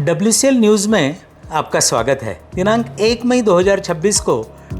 WCL news में आपका स्वागत है। दिनांक 1 मई 2026 को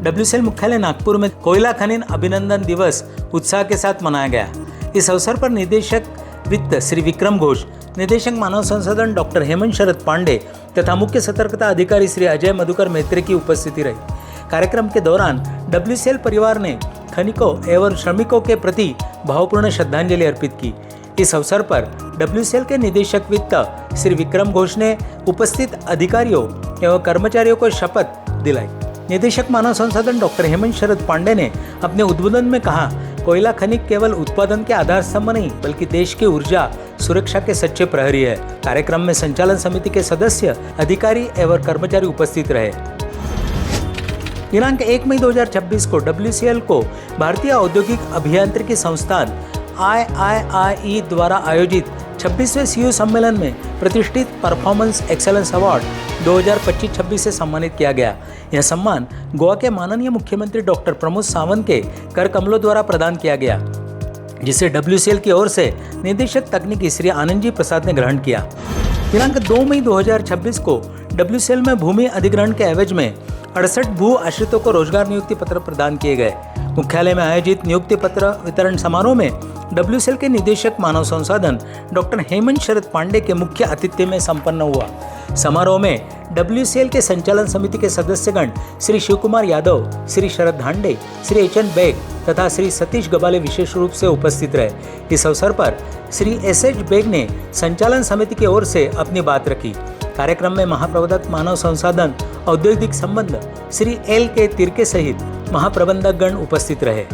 WCL मुख्यालय नागपुर में कोयला खनन अभिनंदन दिवस उत्साह के साथ मनाया गया। इस अवसर पर निदेशक वित्त श्री विक्रम घोष, निदेशक मानव संसाधन डॉक्टर हेमंत शरद पांडे तथा मुख्य सतर्कता अधिकारी श्री अजय मधुकर मैत्री की उपस्थिति रही। कार्यक्रम के दौरान WCL परिवार ने खनिकों एवं श्रमिकों के प्रति भावपूर्ण श्रद्धांजलि अर्पित की। इस अवसर पर WCL के निदेशक वित्त श्री विक्रम घोष ने उपस्थित अधिकारियों एवं कर्मचारियों को शपथ दिलाई। निदेशक मानव संसाधन डॉक्टर हेमंत शरद पांडे ने अपने उद्बोधन में कहा, कोयला खनिक केवल उत्पादन के आधार स्तंभ नहीं बल्कि देश की ऊर्जा सुरक्षा के सच्चे प्रहरी है। कार्यक्रम में संचालन समिति के सदस्य, अधिकारी एवं कर्मचारी उपस्थित रहे। दिनांक 1 मई 2026 को WCL को भारतीय औद्योगिक अभियांत्रिकी संस्थान IIIE द्वारा आयोजित 26वें CU सम्मेलन में प्रतिष्ठित परफॉर्मेंस एक्सेलेंस अवार्ड 2025-26 से सम्मानित किया गया। यह सम्मान गोवा के माननीय मुख्यमंत्री डॉक्टर प्रमोद सावंत के कर कमलों द्वारा प्रदान किया गया, जिसे WCL की ओर से निदेशक तकनीकी श्री आनंद जी प्रसाद ने ग्रहण किया। दिनांक 2 मई 2026 को WCL में भूमि अधिग्रहण के एवज में 68 भू आश्रितों को रोजगार नियुक्ति पत्र प्रदान किए गए। मुख्यालय में आयोजित नियुक्ति पत्र वितरण समारोह में WCL के निदेशक मानव संसाधन डॉक्टर हेमंत शरद पांडे के मुख्य आतिथ्य में संपन्न हुआ। समारोह में WCL के संचालन समिति के सदस्यगण श्री शिव कुमार यादव, श्री शरद धांडे, श्री HN बेग तथा श्री सतीश गबाले विशेष रूप से उपस्थित रहे। इस अवसर पर श्री SH बेग ने संचालन समिति की ओर से अपनी बात रखी। कार्यक्रम में महाप्रबंधक मानव संसाधन औद्योगिक संबंध श्री LK तिर्के सहित महाप्रबंधकगण उपस्थित रहे।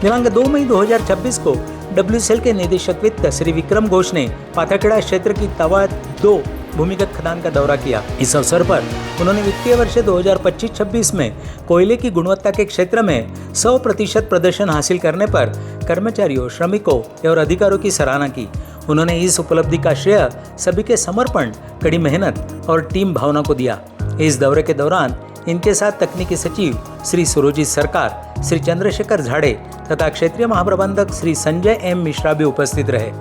दिनांक 2 मई 2026 को WCL के निदेशक वित्त श्री विक्रम घोष ने पाथरखेड़ा क्षेत्र की तवा 2 भूमिगत खदान का दौरा किया। इस अवसर पर उन्होंने वित्तीय वर्ष 2025-26 में कोयले की गुणवत्ता के क्षेत्र में 100% प्रदर्शन हासिल करने पर कर्मचारियों, श्रमिकों और अधिकारियों की सराहना की। उन्होंने इस उपलब्धि का श्रेय सभी के समर्पण, कड़ी मेहनत और टीम भावना को दिया। इस दौरे के दौरान इनके साथ तकनीकी सचिव श्री सुरजीत सरकार, श्री चंद्रशेखर झाड़े तथा क्षेत्रीय महाप्रबंधक श्री संजय M मिश्रा भी उपस्थित रहे।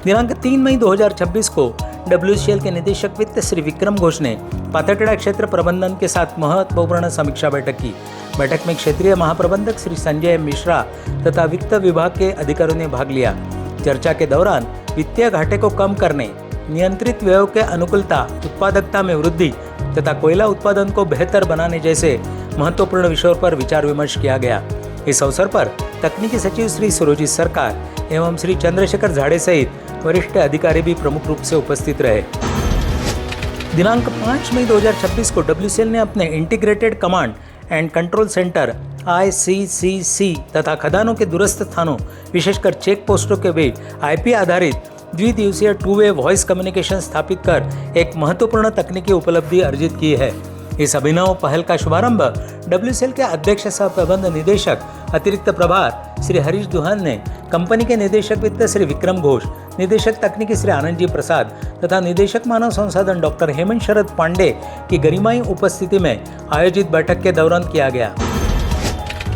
दिनांक 3 मई 2026 को WCL के निदेशक वित्त श्री विक्रम घोष ने पाथरखेड़ा क्षेत्र प्रबंधन के साथ महत्वपूर्ण समीक्षा बैठक की। बैठक में क्षेत्रीय महाप्रबंधक श्री संजय M मिश्रा तथा वित्त विभाग के अधिकारियों ने भाग लिया। चर्चा के दौरान वित्तीय घाटे को कम करने, नियंत्रित व्ययों के अनुकूलता, उत्पादकता में वृद्धि तथा कोयला उत्पादन को बेहतर बनाने जैसे महत्वपूर्ण विषयों पर विचार विमर्श किया गया। इस अवसर पर तकनीकी सचिव श्री सुरजीत सरकार एवं श्री चंद्रशेखर झाड़े सहित वरिष्ठ अधिकारी भी प्रमुख रूप से उपस्थित रहे। दिनांक 5 मई 2026 को WCL ने अपने integrated command and control centre ICCC तथा खदानों के दूरस्थ स्थानों, विशेषकर चेक पोस्टों के बीच IP आधारित द्विदिवसीय 2-वे वॉइस कम्युनिकेशन स्थापित कर एक महत्वपूर्ण तकनीकी उपलब्धि अर्जित की है। इस अभिनव पहल का शुभारंभ WCL के अध्यक्ष सह प्रबंध निदेशक अतिरिक्त प्रभार श्री हरीश दुहान ने कंपनी के निदेशक वित्त श्री विक्रम घोष, निदेशक तकनीकी श्री आनंद जी प्रसाद तथा निदेशक मानव संसाधन डॉक्टर हेमंत शरद पांडे की गरिमाई उपस्थिति में आयोजित बैठक के दौरान किया गया।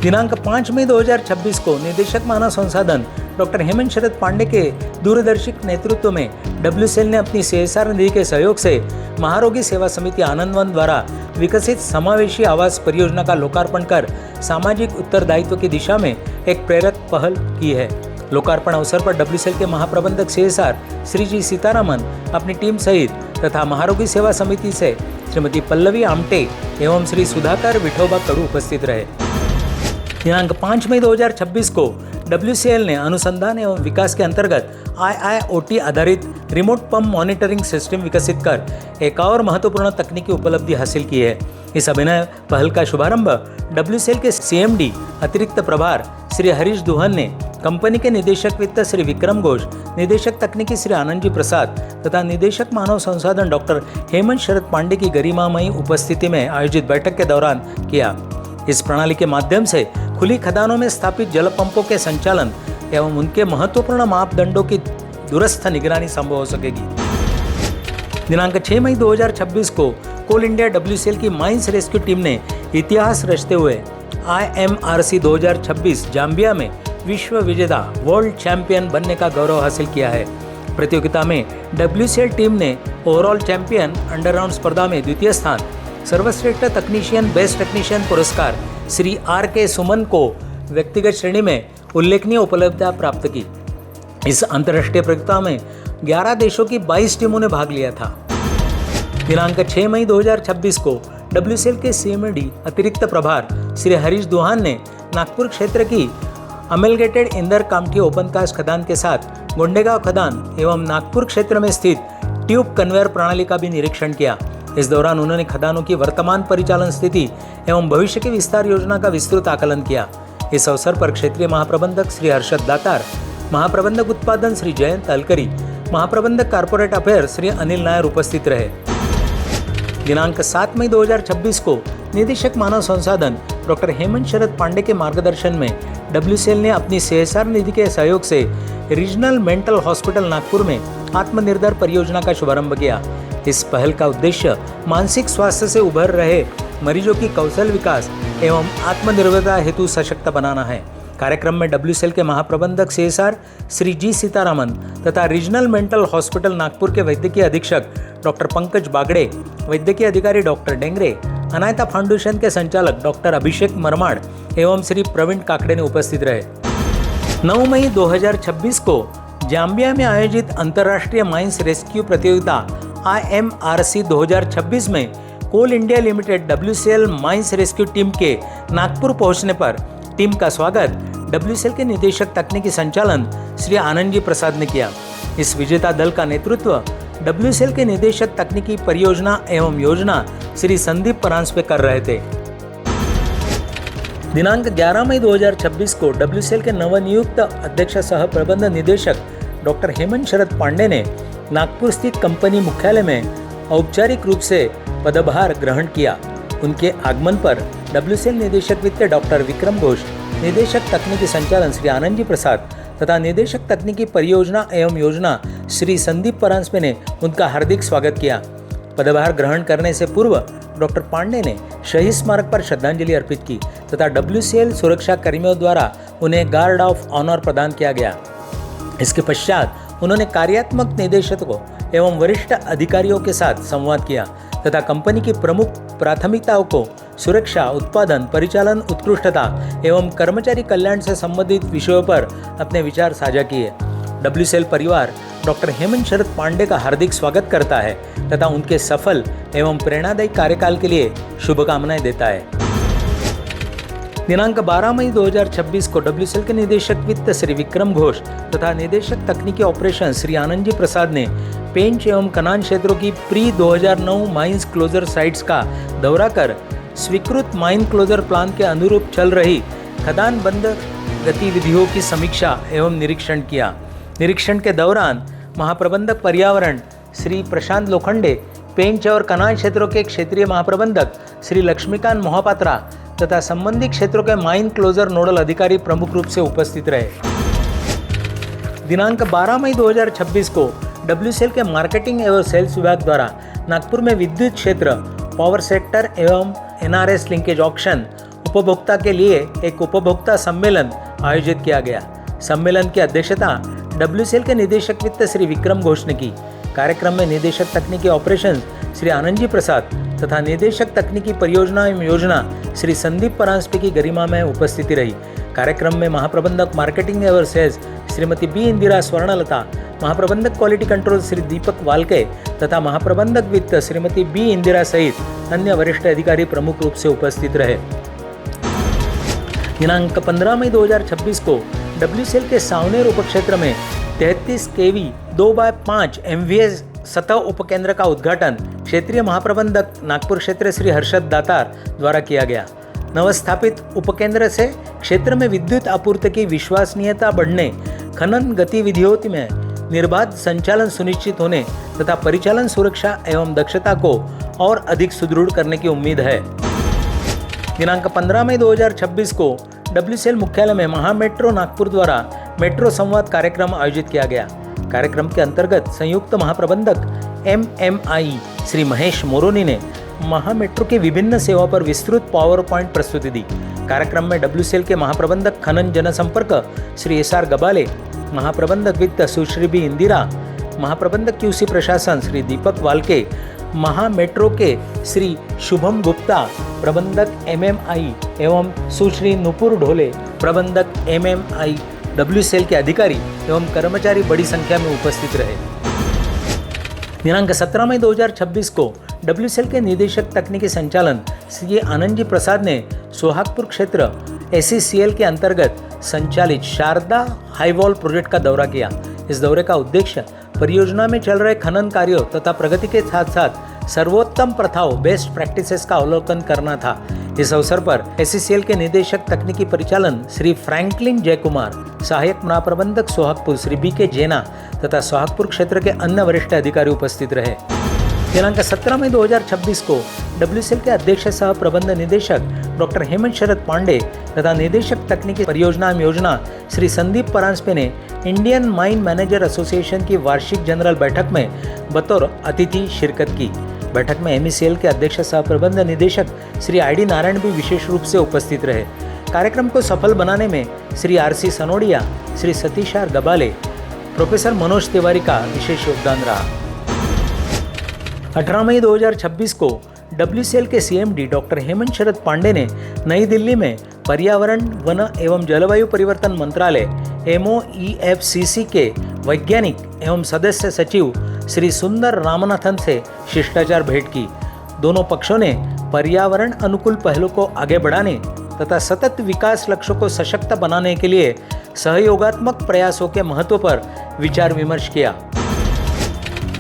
दिनांक 5 मई 2026 को निदेशक मानव संसाधन डॉक्टर हेमंत शरद पांडे के दूरदर्शी नेतृत्व में WCL ने अपनी CSR निधि के सहयोग से महारोगी सेवा समिति आनंदवन द्वारा विकसित समावेशी आवास परियोजना का लोकार्पण कर सामाजिक उत्तरदायित्व की दिशा में एक प्रेरक पहल की है। लोकार्पण अवसर पर WCL के महाप्रबंधक CSR श्री जी सीतारामन अपनी टीम सहित तथा महारोगी सेवा समिति से श्रीमती पल्लवी आमटे एवं श्री सुधाकर विठोबा कडू उपस्थित रहे। दिनांक 5 मई 2026 को WCL ने अनुसंधान एवं विकास के अंतर्गत IIoT आधारित रिमोट पंप मॉनिटरिंग सिस्टम विकसित कर एक और महत्वपूर्ण तकनीकी उपलब्धि हासिल की है। इस अभिनव पहल का शुभारंभ WCL के CMD अतिरिक्त प्रभार श्री हरीश दुहान ने कंपनी के निदेशक वित्त श्री विक्रम घोष, निदेशक तकनीकी श्री आनंद जी प्रसाद तथा निदेशक मानव संसाधन डॉक्टर हेमंत शरद पांडे की गरिमामयी उपस्थिति में आयोजित बैठक के दौरान किया। इस प्रणाली के माध्यम से खुली खदानों में स्थापित जल पंपों के संचालन एवं उनके महत्वपूर्ण मापदंडों की दूरस्थ निगरानी संभव हो सकेगी। दिनांक 6 मई 2026 को कोल इंडिया WCL की माइंस रेस्क्यू टीम ने इतिहास रचते हुए IMRC 2026 जाम्बिया में विश्व विजेता वर्ल्ड चैंपियन बनने का गौरव हासिल किया है। प्रतियोगिता में WCL टीम ने ओवरऑल चैंपियन अंडरराउंड स्पर्धा में द्वितीय स्थान, सर्वश्रेष्ठ तकनीशियन बेस्ट टेक्नीशियन पुरस्कार श्री RK सुमन को व्यक्तिगत श्रेणी में उल्लेखनीय उपलब्धियां प्राप्त की। इस अंतर्राष्ट्रीय प्रतियोगिता में 11 देशों की 22 टीमों ने भाग लिया था। दिनांक 6 मई 2026 को WCL के CMD अतिरिक्त प्रभार श्री हरीश दुहान ने नागपुर क्षेत्र की अमेलगेटेड इंदर कामठी ओपन कास्ट खदान के साथ गोंडेगांव खदान एवं नागपुर क्षेत्र में स्थित ट्यूब कन्वेयर प्रणाली का भी निरीक्षण किया। इस दौरान उन्होंने खदानों की वर्तमान परिचालन स्थिति एवं भविष्य की विस्तार योजना का विस्तृत आकलन किया। इस अवसर पर क्षेत्रीय महाप्रबंधक श्री हर्षद दातार, महाप्रबंधक उत्पादन श्री जयंत अलकरी, महाप्रबंधक कॉर्पोरेट अफेयर श्री अनिल नायर उपस्थित रहे। दिनांक 7 मई 2026 को निदेशक मानव संसाधन डॉक्टर हेमंत शरद पांडे के मार्गदर्शन में WCL ने अपनी CSR निधि के सहयोग से रीजनल मेंटल हॉस्पिटल नागपुर में आत्मनिर्भर परियोजना का शुभारंभ किया। इस पहल का उद्देश्य मानसिक स्वास्थ्य से उभर रहे मरीजों की कौशल विकास एवं आत्मनिर्भरता हेतु सशक्त बनाना है। कार्यक्रम में WCL के महाप्रबंधक CSR श्री जी सीतारामन तथा रीजनल मेंटल हॉस्पिटल नागपुर के वैद्यकीय अधीक्षक डॉक्टर पंकज बागड़े, वैद्यकीय अधिकारी डॉक्टर डेंगरे, अनायता फाउंडेशन के संचालक डॉक्टर अभिषेक मरमाड़ एवं श्री प्रवीण काकड़े ने उपस्थित रहे। 9 मई 2026 को जाम्बिया में आयोजित अंतर्राष्ट्रीय माइंस रेस्क्यू प्रतियोगिता IMRC 2026 में Coal India Limited WCL mines rescue team के नागपुर पहुंचने पर टीम का स्वागत WCL के निदेशक तकनीकी संचालन श्री आनंद जी प्रसाद ने किया। इस विजेता दल का नेतृत्व WCL के निदेशक तकनीकी परियोजना एवं योजना श्री संदीप परांजपे कर रहे थे। दिनांक 11 मई 2026 को WCL के नवनियुक्त अध्यक्ष सह प्रबंध निदेशक डॉक्टर हेमंत शरद पांडे ने नागपुर स्थित कंपनी मुख्यालय में औपचारिक रूप से पदभार ग्रहण किया। उनके आगमन पर WCL निदेशक वित्त डॉक्टर विक्रम घोष, निदेशक तकनीकी संचालन श्री आनंद जी प्रसाद तथा निदेशक तकनीकी परियोजना एवं योजना श्री संदीप परांजपे ने उनका हार्दिक स्वागत किया। पदभार ग्रहण करने से पूर्व डॉक्टर पांडे ने शहीद स्मारक पर श्रद्धांजलि अर्पित की तथा WCL सुरक्षा कर्मियों द्वारा उन्हें गार्ड ऑफ ऑनर प्रदान किया गया। इसके पश्चात उन्होंने कार्यात्मक निदेशकों एवं वरिष्ठ अधिकारियों के साथ संवाद किया तथा कंपनी की प्रमुख प्राथमिकताओं को सुरक्षा, उत्पादन, परिचालन उत्कृष्टता एवं कर्मचारी कल्याण से संबंधित विषयों पर अपने विचार साझा किए। WCL परिवार डॉक्टर हेमंत शरद पांडे का हार्दिक स्वागत करता है तथा उनके सफल एवं प्रेरणादायी कार्यकाल के लिए शुभकामनाएं देता है। दिनांक 12 मई 2026 को WCL के निदेशक वित्त श्री विक्रम घोष तथा निदेशक तकनीकी ऑपरेशन श्री आनंद जी प्रसाद ने पेंच एवं कनान क्षेत्रों की प्री 2009 माइंस क्लोजर साइट्स का दौरा कर स्वीकृत माइन क्लोजर प्लान के अनुरूप चल रही खदान बंद गतिविधियों की समीक्षा एवं निरीक्षण किया। निरीक्षण के दौरान महाप्रबंधक पर्यावरण श्री प्रशांत लोखंडे, पेंच और कनान क्षेत्रों के क्षेत्रीय महाप्रबंधक श्री लक्ष्मीकांत मोहपात्रा तथा संबंधित क्षेत्रों के माइन क्लोजर नोडल अधिकारी प्रमुख रूप से उपस्थित रहे। दिनांक 12 मई 2026 को WCL के मार्केटिंग एवं सेल्स विभाग द्वारा नागपुर में विद्युत क्षेत्र, पावर सेक्टर एवं NRS लिंकेज ऑक्शन उपभोक्ता के लिए एक उपभोक्ता सम्मेलन आयोजित किया गया। सम्मेलन की अध्यक्षता WCL के निदेशक वित्त श्री विक्रम घोष ने की। कार्यक्रम में निदेशक तकनीकी ऑपरेशन श्री आनंद जी प्रसाद तथा निदेशक तकनीकी परियोजना एवं योजना श्री संदीप परांजपे की गरिमा में उपस्थिति रही। कार्यक्रम में महाप्रबंधक मार्केटिंग एवं सेल्स श्रीमती B इंदिरा स्वर्णलता, महाप्रबंधक क्वालिटी कंट्रोल श्री दीपक वालके तथा महाप्रबंधक वित्त श्रीमती B इंदिरा सहित अन्य वरिष्ठ अधिकारी प्रमुख रूप से उपस्थित रहे। दिनांक 15 मई 2026 को WCL के सावनेर उपक्षेत्र में 33 kV 2x5 MVA सतह उपकेंद्र का उद्घाटन क्षेत्रीय महाप्रबंधक नागपुर क्षेत्र श्री हर्षद दातार द्वारा किया गया। नवस्थापित उपकेंद्र से क्षेत्र में विद्युत आपूर्ति की विश्वसनीयता बढ़ने, खनन गतिविधियों में निर्बाध संचालन सुनिश्चित होने तथा परिचालन सुरक्षा एवं दक्षता को और अधिक सुदृढ़ करने की उम्मीद है। दिनांक 15 मई 2026 को WCL मुख्यालय में महामेट्रो नागपुर द्वारा मेट्रो संवाद कार्यक्रम आयोजित किया गया। कार्यक्रम के अंतर्गत संयुक्त महाप्रबंधक MMI श्री महेश मोरोनी ने महामेट्रो की विभिन्न सेवाओं पर विस्तृत पावर पॉइंट प्रस्तुति दी। कार्यक्रम में WCL के महाप्रबंधक खनन जनसंपर्क श्री SR गबाले, महाप्रबंधक वित्त सुश्री B इंदिरा, महाप्रबंधक QC प्रशासन श्री दीपक वाल्के, महा मेट्रो के श्री शुभम गुप्ता, प्रबंधक MMI एवं सुश्री नुपुर ढोले, प्रबंधक MMI WCL के अधिकारी एवं कर्मचारी बड़ी संख्या में उपस्थित रहे। दिनांक 17 मई 2026 को WCL के निदेशक तकनीकी संचालन श्री आनंद जी प्रसाद ने सोहागपुर क्षेत्र SECL के अंतर्गत संचालित शारदा हाईवॉल प्रोजेक्ट का दौरा किया। इस दौरे का उद्देश्य परियोजना में चल रहे खनन कार्यों तथा प्रगति के साथ साथ सर्वोत्तम प्रथाओं बेस्ट प्रैक्टिसेस का अवलोकन करना था। इस अवसर पर SECL के निदेशक तकनीकी परिचालन श्री फ्रैंकलिन जयकुमार, सहायक महाप्रबंधक सोहागपुर श्री BK जैना तथा सोहागपुर क्षेत्र के अन्य वरिष्ठ अधिकारी उपस्थित रहे। दिनांक 17 मई 2026 को WCL के अध्यक्ष सह प्रबंध निदेशक डॉक्टर हेमंत शरद पांडे तथा निदेशक तकनीकी परियोजना योजना श्री संदीप परांजपे ने इंडियन माइन मैनेजर एसोसिएशन की वार्षिक जनरल बैठक में बतौर अतिथि शिरकत की। बैठक में MECL के अध्यक्ष सह प्रबंध निदेशक श्री ID नारायण भी विशेष रूप से उपस्थित रहे। कार्यक्रम को सफल बनाने में Shri RC Sanodia, Shri Satish R Gabale, professor Manoj Tiwari का विशेष योगदान रहा। 18 मई 2026 को WCL के CMD डॉक्टर हेमंत शरद पांडे ने नई दिल्ली में पर्यावरण, वन एवं जलवायु परिवर्तन मंत्रालय MOEFCC के वैज्ञानिक एवं सदस्य सचिव श्री सुंदर रामनाथन से शिष्टाचार भेंट की। दोनों पक्षों ने पर्यावरण अनुकूल पहलों को आगे बढ़ाने तथा सतत विकास लक्ष्यों को सशक्त बनाने के लिए सहयोगात्मक प्रयासों के महत्व पर विचार विमर्श किया।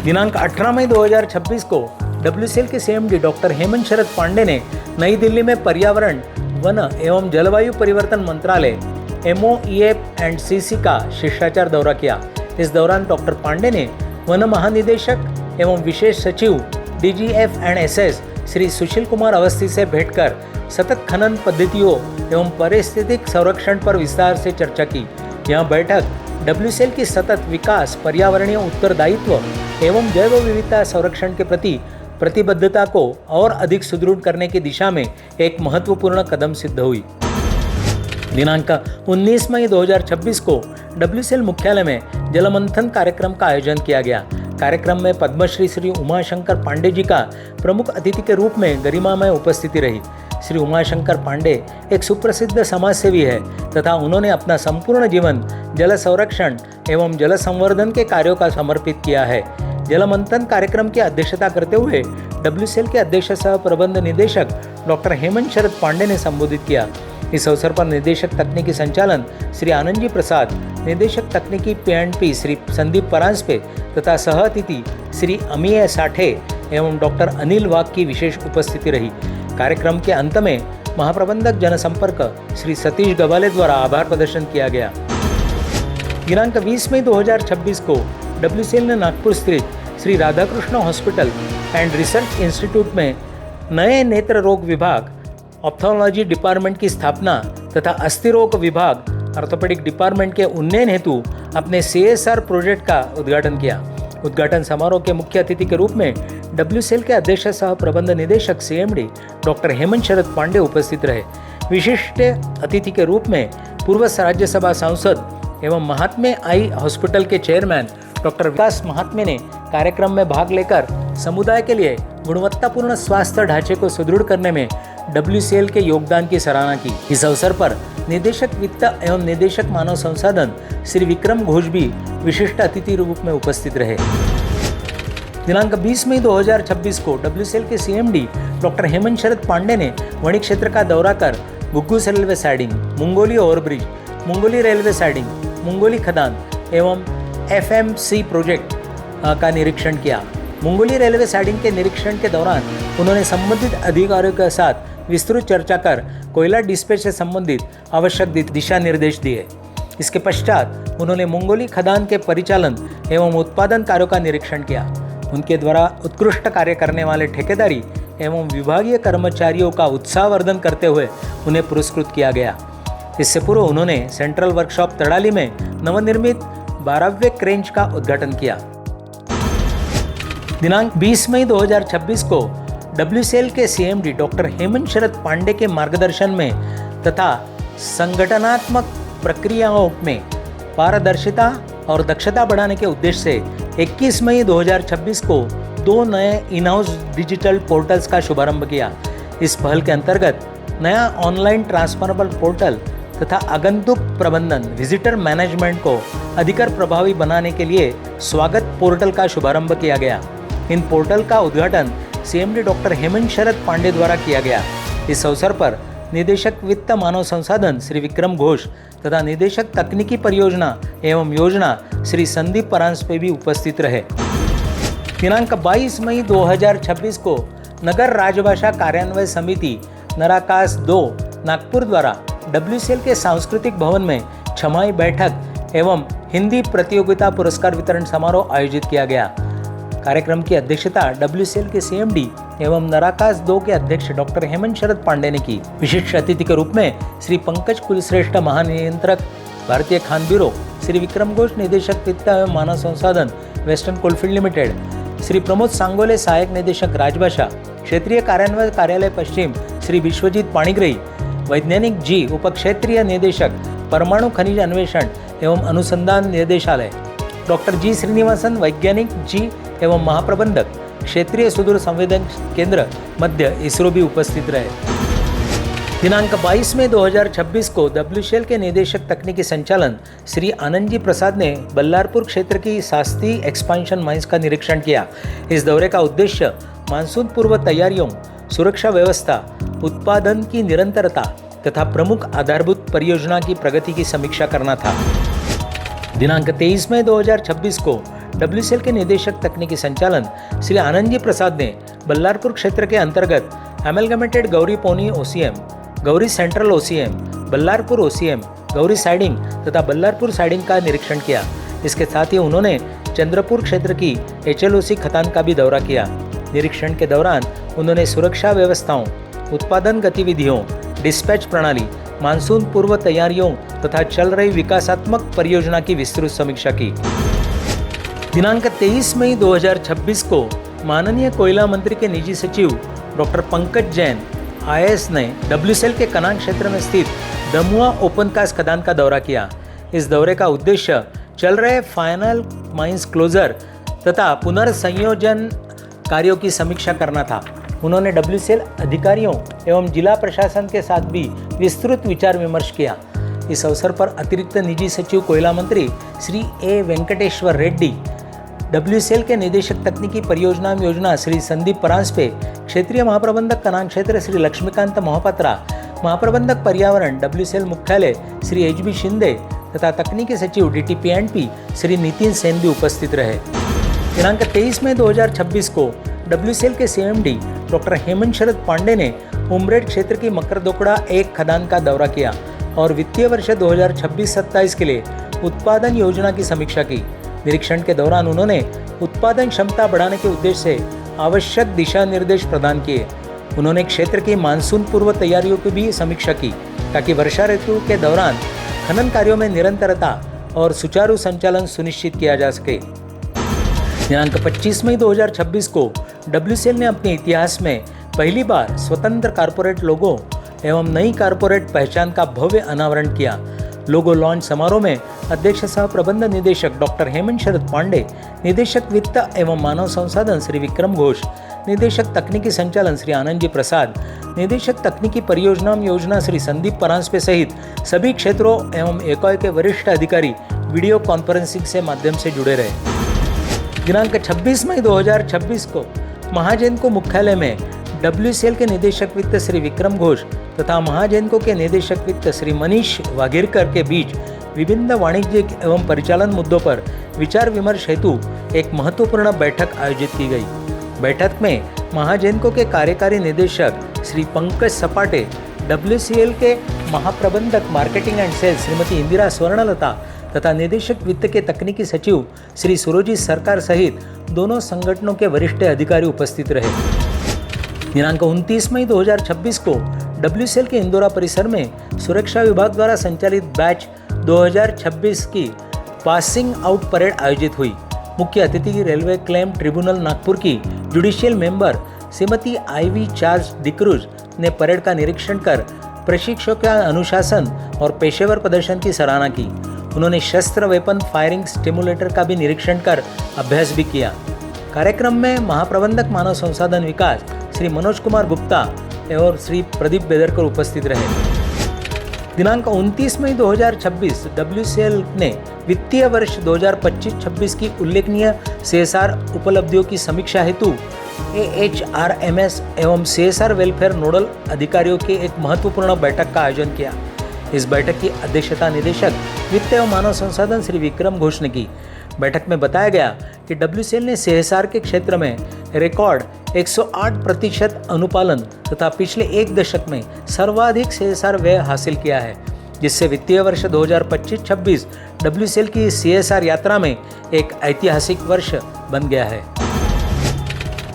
दिनांक 18 मई 2026 को WCL के CMD डॉक्टर हेमंत शरद पांडे ने नई दिल्ली में पर्यावरण, वन एवं जलवायु परिवर्तन मंत्रालय MOEFCC का शिष्टाचार दौरा किया। इस दौरान डॉक्टर पांडे ने वन महानिदेशक एवं विशेष सचिव DGF&SS श्री सुशील कुमार अवस्थी से भेंट कर सतत खनन पद्धतियों एवं पारिस्थितिक संरक्षण पर विस्तार से चर्चा की। यह बैठक WCL की सतत विकास, पर्यावरणीय उत्तरदायित्व एवं जैव विविधता संरक्षण के प्रति प्रतिबद्धता को और अधिक सुदृढ़ करने की दिशा में एक महत्वपूर्ण कदम सिद्ध हुई। दिनांक 19 मई 2026 को WCL मुख्यालय में जलमंथन कार्यक्रम का आयोजन किया गया। कार्यक्रम में पद्मश्री श्री उमाशंकर पांडे जी का प्रमुख अतिथि के रूप में गरिमामय उपस्थिति रही। श्री उमाशंकर पांडे एक सुप्रसिद्ध समाजसेवी है तथा उन्होंने अपना संपूर्ण जीवन जल संरक्षण एवं जल संवर्धन के कार्यों का समर्पित किया है। जलमंथन कार्यक्रम की अध्यक्षता करते हुए WCL के अध्यक्ष सह प्रबंध निदेशक डॉक्टर हेमंत शरद पांडे ने संबोधित किया। इस अवसर पर निदेशक तकनीकी संचालन श्री आनंद जी प्रसाद, निदेशक तकनीकी P&P श्री संदीप परांजपे तथा सह अतिथि श्री अमीय साठे एवं डॉक्टर अनिल वाघ की विशेष उपस्थिति रही। कार्यक्रम के अंत में महाप्रबंधक जनसंपर्क श्री सतीश गबाले द्वारा आभार प्रदर्शन किया गया। दिनांक 20 मई 2026 को WCL ने नागपुर स्थित Shri Radhakrishna hospital and research institute में नए नेत्र रोग विभाग, ऑप्थोलॉजी डिपार्टमेंट की स्थापना तथा अस्थि रोग विभाग, ऑर्थोपेडिक डिपार्टमेंट के उन्नयन हेतु अपने CSR प्रोजेक्ट का उद्घाटन किया। उद्घाटन समारोह के मुख्य अतिथि के रूप में WCL के अध्यक्ष सह प्रबंध निदेशक CMD डॉक्टर हेमंत शरद पांडे उपस्थित रहे। विशिष्ट अतिथि के रूप में पूर्व राज्यसभा सांसद एवं महात्मे आई हॉस्पिटल के चेयरमैन डॉक्टर विकास महात्मे ने कार्यक्रम में भाग लेकर समुदाय के लिए गुणवत्तापूर्ण स्वास्थ्य ढांचे को सुदृढ़ करने में WCL के योगदान की सराहना की। इस अवसर पर निदेशक वित्त एवं निदेशक मानव संसाधन श्री विक्रम घोष भी विशिष्ट अतिथि रूप में उपस्थित रहे। दिनांक 20 मई 2026 को WCL के CMD डॉक्टर हेमंत शरद पांडे ने वणी क्षेत्र का दौरा कर Ghugghus railway siding, Mungoli overbridge, Mungoli railway siding, Mungoli खदान एवं FMC प्रोजेक्ट का निरीक्षण किया। मुंगोली रेलवे साइडिंग के निरीक्षण के दौरान उन्होंने संबंधित अधिकारियों के साथ विस्तृत चर्चा कर कोयला डिस्पैच से संबंधित आवश्यक दिशा निर्देश दिए। इसके पश्चात उन्होंने मुंगोली खदान के परिचालन एवं उत्पादन कार्यों का निरीक्षण किया। उनके द्वारा उत्कृष्ट कार्य करने वाले ठेकेदारी एवं विभागीय कर्मचारियों का उत्साहवर्धन करते हुए उन्हें पुरस्कृत किया गया। इससे पूर्व उन्होंने सेंट्रल वर्कशॉप तड़ाली में नवनिर्मित 12वें क्रेंच का उद्घाटन किया। दिनांक 20 मई 2026 को WCL के CMD डॉक्टर हेमंत शरद पांडे के मार्गदर्शन में तथा संगठनात्मक प्रक्रियाओं में पारदर्शिता और दक्षता बढ़ाने के उद्देश्य से 21 मई 2026 को 2 नए इन हाउस डिजिटल पोर्टल्स का शुभारंभ किया। इस पहल के अंतर्गत नया ऑनलाइन ट्रांसफरेबल पोर्टल तथा आगंतुक प्रबंधन विजिटर मैनेजमेंट को अधिक प्रभावी बनाने के लिए स्वागत पोर्टल का शुभारंभ किया गया। इन पोर्टल का उद्घाटन CMD डॉक्टर हेमंत शरद पांडे द्वारा किया गया। इस अवसर पर निदेशक वित्त मानव संसाधन श्री विक्रम घोष तथा निदेशक तकनीकी परियोजना एवं योजना श्री संदीप परांजपे भी उपस्थित रहे। दिनांक 22 मई 2026 को नगर राजभाषा कार्यान्वयन समिति नराकास 2 नागपुर द्वारा WCL के सांस्कृतिक भवन में छमाही बैठक एवं हिंदी प्रतियोगिता पुरस्कार वितरण समारोह आयोजित किया गया। कार्यक्रम की अध्यक्षता WCL के CMD एवं नराकास 2 के अध्यक्ष डॉक्टर हेमंत शरद पांडे ने की। विशिष्ट अतिथि के रूप में श्री पंकज कुलश्रेष्ठ महानियंत्रक भारतीय खान ब्यूरो, श्री विक्रम घोष निदेशक वित्त एवं मानव संसाधन वेस्टर्न कोलफील्ड लिमिटेड, श्री प्रमोद सांगोले सहायक निदेशक राजभाषा क्षेत्रीय कार्यान्वयन कार्यालय पश्चिम श्री विश्वजीत पाणिग्रही, वैज्ञानिक जी उपक्षेत्रीय निदेशक परमाणु खनिज अन्वेषण एवं अनुसंधान निदेशालय, डॉक्टर जी श्रीनिवासन वैज्ञानिक जी एवं महाप्रबंधक क्षेत्रीय सुदूर संवेदन केंद्र मध्य इसरो भी उपस्थित रहे। दिनांक 22 मई 2026 को WCL के निदेशक तकनीकी संचालन श्री आनंद जी प्रसाद ने बल्लारपुर क्षेत्र की शास्त्री एक्सपांशन माइंस का निरीक्षण किया। इस दौरे का उद्देश्य मानसून पूर्व तैयारियों, सुरक्षा व्यवस्था, उत्पादन की निरंतरता तथा प्रमुख आधारभूत परियोजना की प्रगति की समीक्षा करना था। दिनांक 23 मई 2026 को WCL के निदेशक तकनीकी संचालन श्री आनंद जी प्रसाद ने बल्लारपुर क्षेत्र के अंतर्गत amalgamated Gauri Pauni OCM, Gauri central OCM, Ballarpur OCM, Gauri siding तथा बल्लारपुर साइडिंग का निरीक्षण किया। इसके साथ ही उन्होंने चंद्रपुर क्षेत्र की HLOC खदान का भी दौरा किया। निरीक्षण के दौरान उन्होंने सुरक्षा व्यवस्थाओं, उत्पादन गतिविधियों, डिस्पैच प्रणाली, मानसून पूर्व तैयारियों तथा चल रही विकासात्मक परियोजना की विस्तृत समीक्षा की। दिनांक 23 मई 2026 को माननीय कोयला मंत्री के निजी सचिव डॉक्टर पंकज जैन IAS ने WCL के कनान क्षेत्र में स्थित दमुआ ओपन कास्ट खदान का दौरा किया। इस दौरे का उद्देश्य चल रहे फाइनल माइंस क्लोजर तथा पुनर्संयोजन कार्यों की समीक्षा करना था। उन्होंने WCL अधिकारियों एवं जिला प्रशासन के साथ भी विस्तृत विचार विमर्श किया। इस अवसर पर अतिरिक्त निजी सचिव कोयला मंत्री श्री A वेंकटेश्वर रेड्डी, WCL के निदेशक तकनीकी परियोजना योजना श्री संदीप परांजपे, क्षेत्रीय महाप्रबंधक कनान क्षेत्र श्री लक्ष्मीकांत मोहपात्रा, महाप्रबंधक पर्यावरण WCL मुख्यालय श्री HB शिंदे तथा तकनीकी सचिव DTP&P श्री नितिन सेन भी उपस्थित रहे। दिनांक 23 मई 2026 को WCL के CMD डॉक्टर हेमंत शरद पांडे ने उमरेड क्षेत्र की मकरदोकड़ा 1 खदान का दौरा किया और वित्तीय वर्ष 2026-27 के लिए उत्पादन योजना की समीक्षा की। निरीक्षण के दौरान उन्होंने उत्पादन क्षमता बढ़ाने के उद्देश्य से आवश्यक दिशा निर्देश प्रदान किए। उन्होंने क्षेत्र की मानसून पूर्व तैयारियों की भी समीक्षा की ताकि वर्षा ऋतु के दौरान खनन कार्यों में निरंतरता और सुचारू संचालन सुनिश्चित किया जा सके। दिनांक 25 मई 2026 को WCL ने अपने इतिहास में पहली बार स्वतंत्र कारपोरेट लोगो एवं नई कारपोरेट पहचान का भव्य अनावरण किया। लोगो लॉन्च समारोह में अध्यक्ष सह प्रबंध निदेशक डॉक्टर हेमंत शरद पांडे, निदेशक वित्त एवं मानव संसाधन श्री विक्रम घोष, निदेशक तकनीकी संचालन श्री आनंद जी प्रसाद, निदेशक तकनीकी परियोजना योजना श्री संदीप परांजपे सहित सभी क्षेत्रों एवं इकाई के वरिष्ठ अधिकारी वीडियो कॉन्फ्रेंसिंग से माध्यम से जुड़े रहे। दिनांक 26 मई 2026 को महाजैनको मुख्यालय में WCL के निदेशक वित्त श्री विक्रम घोष तथा महाजैनको के निदेशक वित्त श्री मनीष वाघेरकर के बीच विभिन्न वाणिज्यिक एवं परिचालन मुद्दों पर विचार विमर्श हेतु एक महत्वपूर्ण बैठक आयोजित की गई। बैठक में महाजैनको के कार्यकारी निदेशक श्री पंकज सपाटे, WCL के महाप्रबंधक marketing and sales Shrimati Indira Swarnalata तथा निदेशक वित्त के तकनीकी सचिव श्री सुरजीत सरकार सहित दोनों संगठनों के वरिष्ठ अधिकारी उपस्थित रहे। दिनांक 29 मई 2026 को WCL के इंदौरा परिसर में सुरक्षा विभाग द्वारा संचालित बैच 2026 की पासिंग आउट परेड आयोजित हुई। मुख्य अतिथि रेलवे क्लेम ट्रिब्यूनल नागपुर की judicial member Shrimati IV Charles D'Cruz ने परेड का निरीक्षण कर प्रशिक्षकों के अनुशासन और पेशेवर प्रदर्शन की सराहना की। उन्होंने शस्त्र वेपन फायरिंग स्टिमुलेटर का भी निरीक्षण कर अभ्यास भी किया। कार्यक्रम में महाप्रबंधक मानव संसाधन विकास श्री मनोज कुमार गुप्ता और श्री प्रदीप बेदरकर उपस्थित रहे। दिनांक 29 मई 2026 WCL ने वित्तीय वर्ष 2025-26 की उल्लेखनीय CSR उपलब्धियों की समीक्षा हेतु AHRMS एवं CSR वेलफेयर नोडल अधिकारियों की एक महत्वपूर्ण बैठक का आयोजन किया। इस बैठक की अध्यक्षता निदेशक वित्त एवं मानव संसाधन श्री विक्रम घोष ने की। बैठक में बताया गया कि WCL ने CSR के क्षेत्र में रिकॉर्ड 108% अनुपालन तथा पिछले एक दशक में सर्वाधिक CSR व्यय हासिल किया है, जिससे वित्तीय वर्ष 2025-26 WCL की CSR यात्रा में एक ऐतिहासिक वर्ष बन गया है।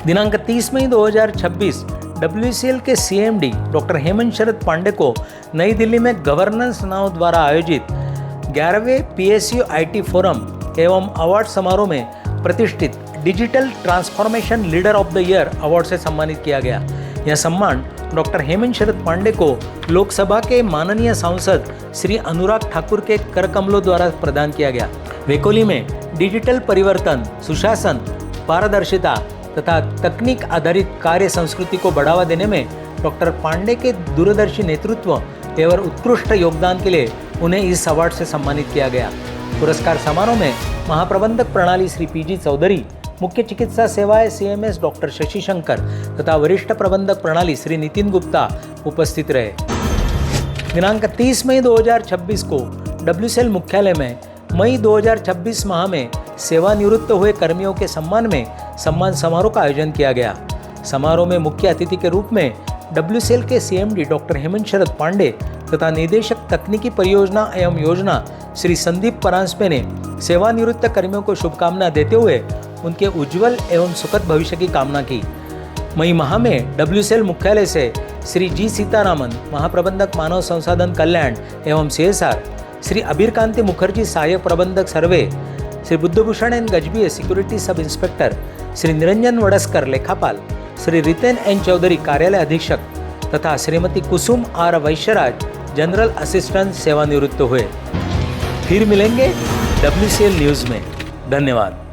दिनांक 30 मई 2026 WCL के CMD डॉक्टर हेमंत शरद पांडे को नई दिल्ली में गवर्नेंस नाउ द्वारा आयोजित 11वें PSU IT फोरम एवं अवार्ड समारोह में प्रतिष्ठित digital transformation leader of the year award से सम्मानित किया गया। यह सम्मान डॉक्टर हेमंत शरद पांडे को लोकसभा के माननीय सांसद श्री अनुराग ठाकुर के कर कमलों द्वारा प्रदान किया गया। वेकोली में डिजिटल परिवर्तन, सुशासन, पारदर्शिता तथा तकनीक आधारित कार्य संस्कृति को बढ़ावा देने में डॉक्टर पांडे के दूरदर्शी नेतृत्व एवं उत्कृष्ट योगदान के लिए उन्हें इस अवार्ड से सम्मानित किया गया। पुरस्कार समारोह में महाप्रबंधक प्रणाली श्री PG चौधरी, मुख्य चिकित्सा सेवाएं CMS डॉक्टर शशि शंकर तथा वरिष्ठ प्रबंधक प्रणाली श्री नितिन गुप्ता उपस्थित रहे। दिनांक 30 मई 2026 को WCL मुख्यालय में मई 2026 माह में सेवानिवृत्त हुए कर्मियों के सम्मान में सम्मान समारोह का आयोजन किया गया। समारोह में मुख्य अतिथि के रूप में WCL के CMD डॉक्टर हेमंत शरद पांडे तथा निदेशक तकनीकी परियोजना एवं योजना श्री संदीप परांजपे ने सेवानिवृत्त कर्मियों को शुभकामना देते हुए उनके उज्जवल एवं सुखद भविष्य की कामना की। मई माह में WCL मुख्यालय से श्री G सीतारामन, महाप्रबंधक मानव संसाधन कल्याण एवं CSR, श्री अबीर कांति मुखर्जी, सहायक प्रबंधक survey, Shri Buddhabhushan N Gajbhiye, security sub inspector, Shri Niranjan Wadaskar, लेखापाल, श्री रितेन एन चौधरी, कार्यालय अधीक्षक तथा Shrimati Kusum R Vaishyaraj, general assistant सेवानिवृत्त हुए। फिर मिलेंगे WCL न्यूज़ में। धन्यवाद।